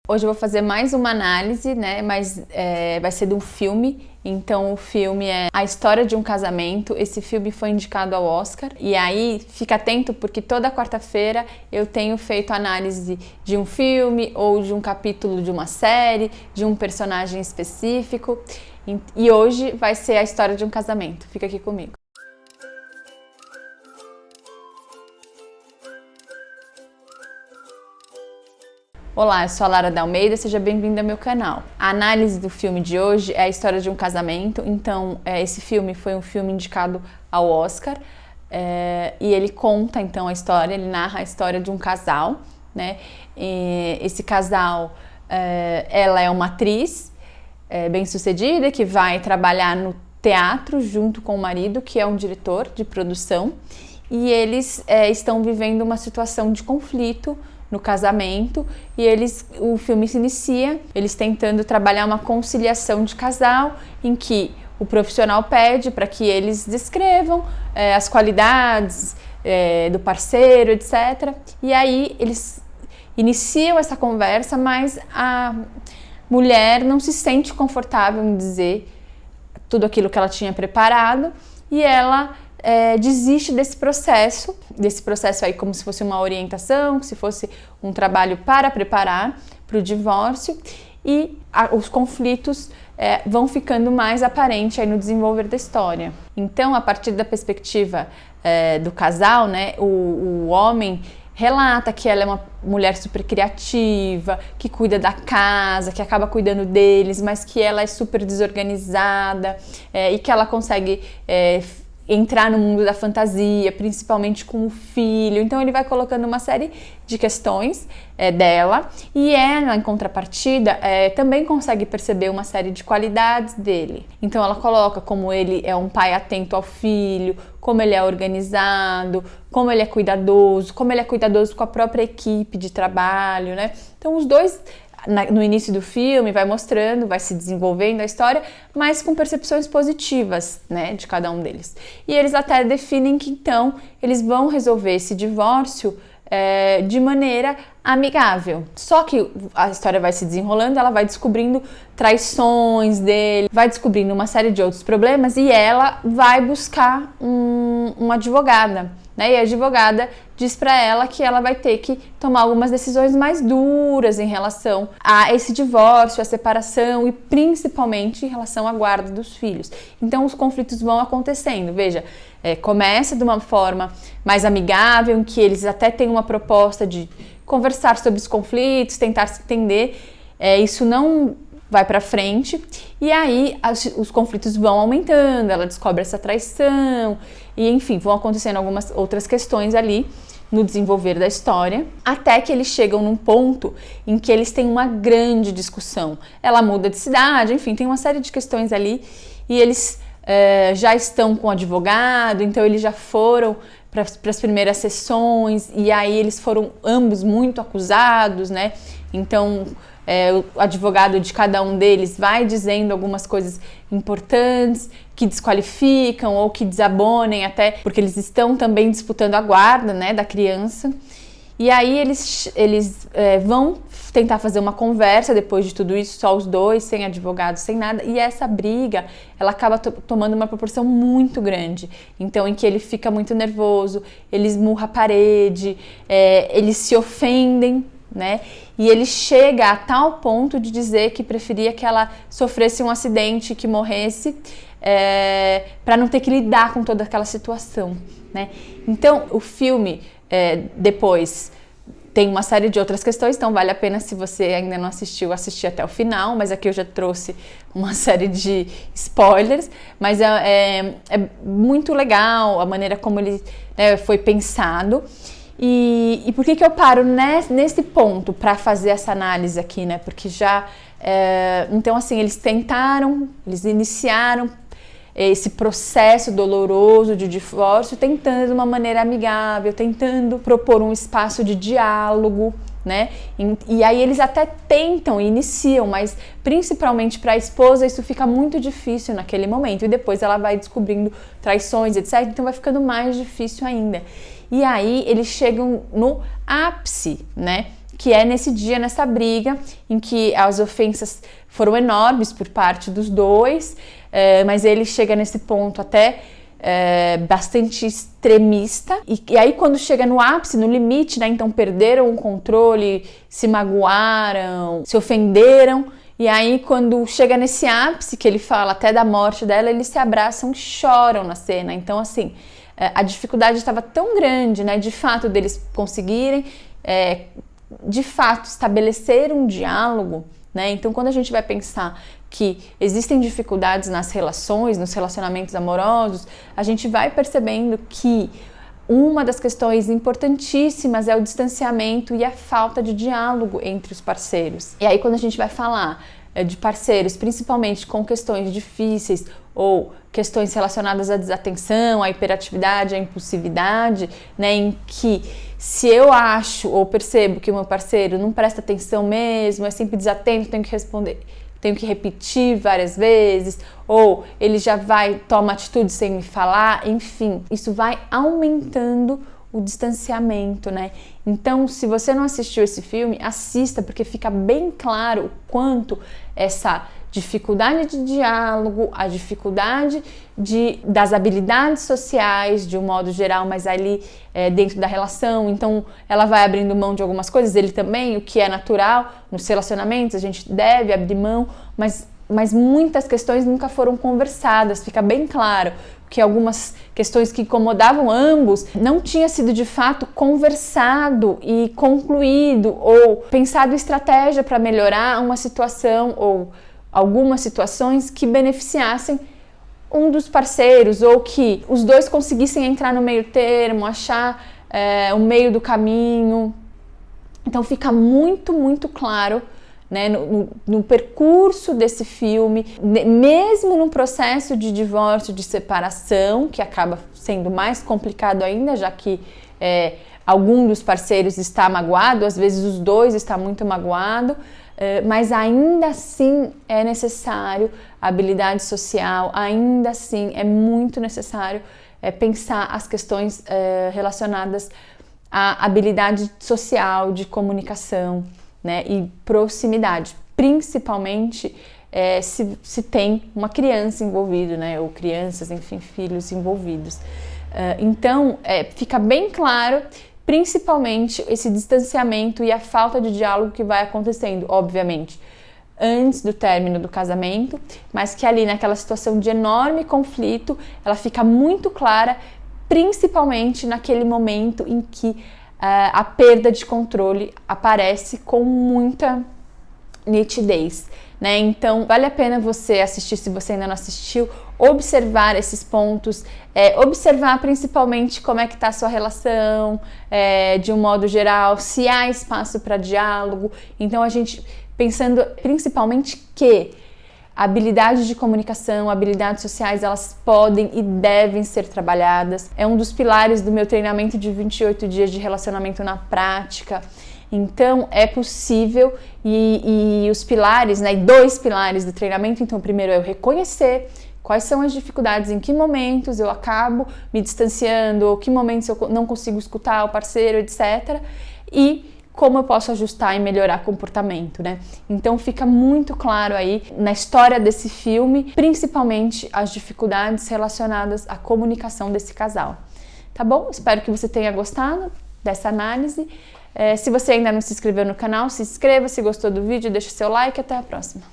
Hoje eu vou fazer mais uma análise, né? Mas vai ser de um filme. Então o filme é A História de um Casamento. Esse filme foi indicado ao Oscar. E aí fica atento porque toda quarta-feira eu tenho feito análise de um filme ou de um capítulo de uma série, de um personagem específico. E hoje vai ser A História de um Casamento. Fica aqui comigo. Olá, eu sou a Lara D'Almeida, seja bem-vinda ao meu canal. A análise do filme de hoje é A História de um Casamento. Então, esse filme foi um filme indicado ao Oscar e ele conta então a história, ele narra a história de um casal, né? E esse casal, ela é uma atriz bem-sucedida que vai trabalhar no teatro junto com o marido, que é um diretor de produção, e eles estão vivendo uma situação de conflito no casamento e o filme se inicia eles tentando trabalhar uma conciliação de casal em que o profissional pede para que eles descrevam as qualidades do parceiro, etc. E aí eles iniciam essa conversa, mas a mulher não se sente confortável em dizer tudo aquilo que ela tinha preparado e ela desiste desse processo aí como se fosse uma orientação, se fosse um trabalho para preparar para o divórcio, e os conflitos vão ficando mais aparentes aí no desenvolver da história. Então, a partir da perspectiva do casal, né, o homem relata que ela é uma mulher super criativa, que cuida da casa, que acaba cuidando deles, mas que ela é super desorganizada e que ela consegue entrar no mundo da fantasia, principalmente com o filho. Então ele vai colocando uma série de questões dela, e ela, em contrapartida, também consegue perceber uma série de qualidades dele. Então ela coloca como ele é um pai atento ao filho, como ele é organizado, como ele é cuidadoso, com a própria equipe de trabalho, né? Então os dois, no início do filme, vai mostrando, vai se desenvolvendo a história, mas com percepções positivas, né, de cada um deles. E eles até definem que, então, eles vão resolver esse divórcio de maneira amigável. Só que a história vai se desenrolando, ela vai descobrindo traições dele, vai descobrindo uma série de outros problemas, e ela vai buscar uma advogada, né? E a advogada diz para ela que ela vai ter que tomar algumas decisões mais duras em relação a esse divórcio, a separação e principalmente em relação à guarda dos filhos. Então os conflitos vão acontecendo. Veja, começa de uma forma mais amigável, em que eles até têm uma proposta de conversar sobre os conflitos, tentar se entender. Isso não vai para frente, e aí os conflitos vão aumentando, ela descobre essa traição, e enfim, vão acontecendo algumas outras questões ali no desenvolver da história, até que eles chegam num ponto em que eles têm uma grande discussão. Ela muda de cidade, enfim, tem uma série de questões ali, e eles já estão com o advogado, então eles já foram para as primeiras sessões, e aí eles foram ambos muito acusados, né? Então o advogado de cada um deles vai dizendo algumas coisas importantes que desqualificam ou que desabonem, até porque eles estão também disputando a guarda, né, da criança. E aí eles vão tentar fazer uma conversa depois de tudo isso, só os dois, sem advogado, sem nada, e essa briga, ela acaba tomando uma proporção muito grande. Então, em que ele fica muito nervoso, ele esmurra a parede, eles se ofendem, né? E ele chega a tal ponto de dizer que preferia que ela sofresse um acidente, que morresse, para não ter que lidar com toda aquela situação, né? Então, o filme depois tem uma série de outras questões, então vale a pena, se você ainda não assistiu, assistir até o final, mas aqui eu já trouxe uma série de spoilers, mas é muito legal a maneira como ele foi pensado. E por que eu paro nesse ponto para fazer essa análise aqui, né? Porque então assim, eles iniciaram esse processo doloroso de divórcio tentando de uma maneira amigável, tentando propor um espaço de diálogo, né? E aí eles até tentam e iniciam, mas principalmente para a esposa isso fica muito difícil naquele momento, e depois ela vai descobrindo traições, etc. Então vai ficando mais difícil ainda. E aí eles chegam no ápice, né? que é nesse dia, nessa briga, em que as ofensas foram enormes por parte dos dois, mas ele chega nesse ponto até bastante extremista, e aí quando chega no ápice, no limite, né, então perderam o controle, se magoaram, se ofenderam, e aí quando chega nesse ápice, que ele fala até da morte dela, eles se abraçam e choram na cena. Então assim, a dificuldade estava tão grande, né, de fato deles conseguirem de fato estabelecer um diálogo, né? Então quando a gente vai pensar que existem dificuldades nas relações, nos relacionamentos amorosos, a gente vai percebendo que uma das questões importantíssimas é o distanciamento e a falta de diálogo entre os parceiros. E aí quando a gente vai falar de parceiros, principalmente com questões difíceis ou questões relacionadas à desatenção, à hiperatividade, à impulsividade, né, em que se eu acho ou percebo que o meu parceiro não presta atenção mesmo, é sempre desatento, tenho que responder, tenho que repetir várias vezes, ou ele já toma atitude sem me falar, enfim, isso vai aumentando o distanciamento, né? Então, se você não assistiu esse filme, assista, porque fica bem claro o quanto essa dificuldade de diálogo, a dificuldade das habilidades sociais, de um modo geral, mas ali dentro da relação, então ela vai abrindo mão de algumas coisas, ele também, o que é natural nos relacionamentos, a gente deve abrir mão, mas muitas questões nunca foram conversadas, fica bem claro que algumas questões que incomodavam ambos não tinha sido de fato conversado e concluído ou pensado estratégia para melhorar uma situação ou algumas situações que beneficiassem um dos parceiros ou que os dois conseguissem entrar no meio termo, achar o meio do caminho. Então fica muito, muito claro, né, no percurso desse filme, mesmo no processo de divórcio, de separação, que acaba sendo mais complicado ainda, já que algum dos parceiros está magoado, às vezes os dois estão muito magoados, mas ainda assim é necessário habilidade social, ainda assim é muito necessário pensar as questões relacionadas à habilidade social, de comunicação, né, e proximidade, principalmente se tem uma criança envolvida, né, ou crianças, enfim, filhos envolvidos. Então, fica bem claro, principalmente, esse distanciamento e a falta de diálogo que vai acontecendo, obviamente, antes do término do casamento, mas que ali naquela situação de enorme conflito, ela fica muito clara, principalmente naquele momento em que a perda de controle aparece com muita nitidez, né? Então vale a pena você assistir, se você ainda não assistiu, observar esses pontos, observar principalmente como é que está a sua relação, de um modo geral, se há espaço para diálogo. Então a gente pensando principalmente que habilidades de comunicação, habilidades sociais, elas podem e devem ser trabalhadas. É um dos pilares do meu treinamento de 28 dias de relacionamento na prática. Então, é possível e os pilares, né, 2 pilares do treinamento. Então, primeiro é eu reconhecer quais são as dificuldades, em que momentos eu acabo me distanciando, ou que momentos eu não consigo escutar o parceiro, etc. E como eu posso ajustar e melhorar comportamento, né? Então fica muito claro aí na história desse filme, principalmente as dificuldades relacionadas à comunicação desse casal. Tá bom? Espero que você tenha gostado dessa análise. Se você ainda não se inscreveu no canal, se inscreva. Se gostou do vídeo, deixa seu like e até a próxima.